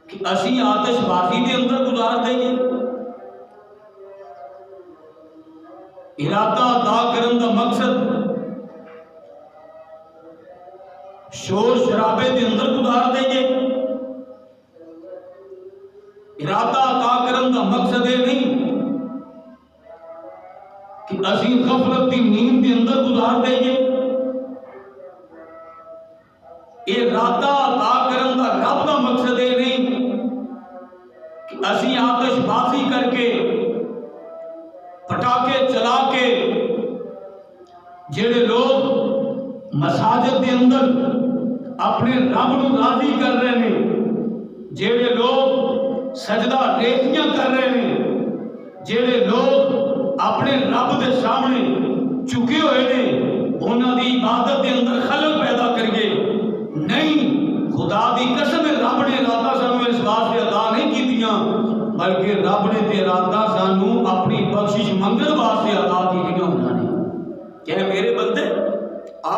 कि असी आतिशबाजी के अंदर गुजार देंगे। इरादा अदा करने का मकसद शोर शराबे के अंदर गुजार देंगे। इरादा अदा करने का मकसद ये नहीं कि असी गफलत की नींद के अंदर गुजार देंगे। इरादा अदा करने का रब का मकसद ये नहीं कि असी आतिशबाजी करके पटाखे चला के जेड़े लोग मसाजिद के अंदर अपने रब को राजी कर रहे हैं, जेड़े लोग सजदा रेतियां कर रहे हैं, जेड़े लोग अपने रब के सामने झुके हुए हैं, उन्होंने इबादत के अंदर खलल पैदा करिए। नहीं, खुदा की कसम रब ने राता सानू इस वास्ते अदा नहीं कीतियां, बल्कि रब ने ते राता सानू अपनी बख्शिश मंगण वास्ते अदा कीतियां उन्होंने। क्या मेरे बंदे आ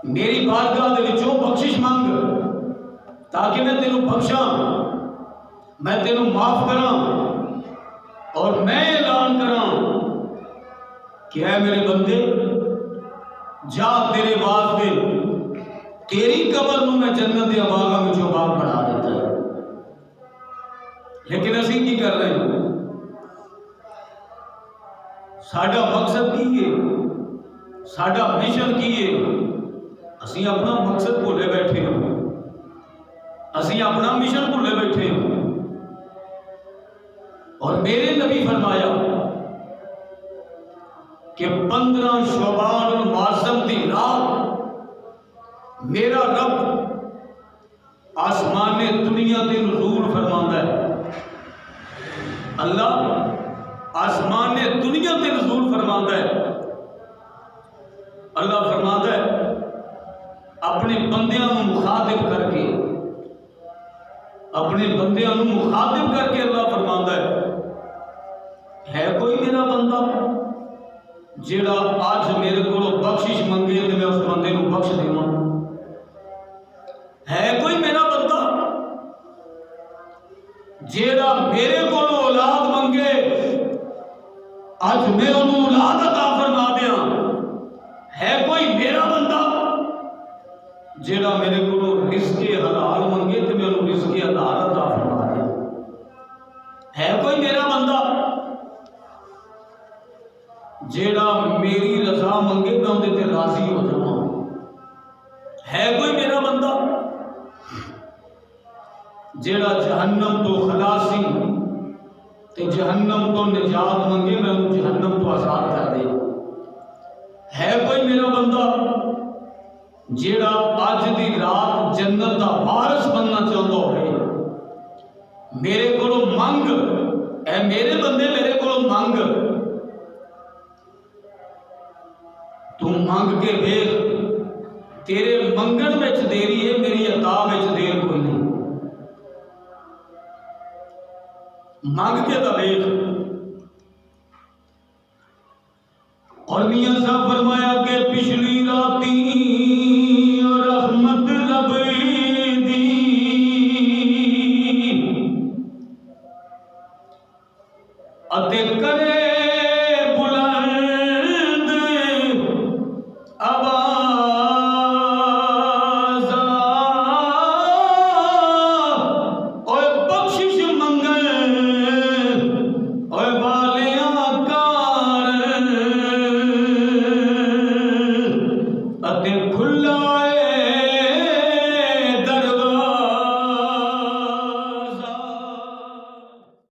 मेरी बारगाह दे विचों बख्शिश मंग, ताकि मैं तेनों बख्शा, मैं तेनों माफ करा और मैं ऐलान करा कि है मेरे बंदे जा तेरे वास्ते तेरी कबर में मैं जन्नत के बागां विचों बाग बना देता है। लेकिन असी की कर रहे हैं? साडा मकसद की है, साडा मिशन की है? असी अपना मकसद भुले बैठे हो, असी अपना मिशन भुले बैठे हो। और मेरे नबी फरमाया कि 15 शोबान और मुअज्जम की रात मेरा रब आसमान दुनिया से नज़ूल फरमाता है। अल्लाह आसमान दुनिया से नज़ूल फरमाता है। अल्लाह फरमाता है अपने बंदियां को मुखातिब करके, अपने बंदियां को मुखातिब करके अल्लाह फरमाता है कोई मेरा बंदा जेड़ा आज मेरे को बख्शिश मंगे तो मैं उस बंदे को बख्श देवां? है कोई मेरा बंदा जेड़ा मेरे को औलाद मंगे आज मैं उन्होंने औलाद अता फरमा दिया? है कोई मेरा बंदा जेड़ा मेरे को रिज़्क़े हलाल मंगे तो मैं उन्होंने रिज़्क़े हलाल अता फरमा दिया? है कोई मेरा बंदा जेड़ा मेरी रजा मंगे मैं उनके राजी हो जाऊं? है कोई मेरा बंदा जेड़ा जहन्नम तो खलासी ते जहन्नम तो निजात मंगे मैं उन जहन्नम तो आजाद कर दे? है कोई मेरा बंदा जेड़ा अज की रात जन्नत का वारिस बनना चाहता हो? मेरे को मंग, ऐ मेरे बंदे मेरे को मंग, तू मंग के देख, तेरे मंगण में देरी है, मेरी अता में देर कोई नहीं। मंग के तो देख। और मियां साहब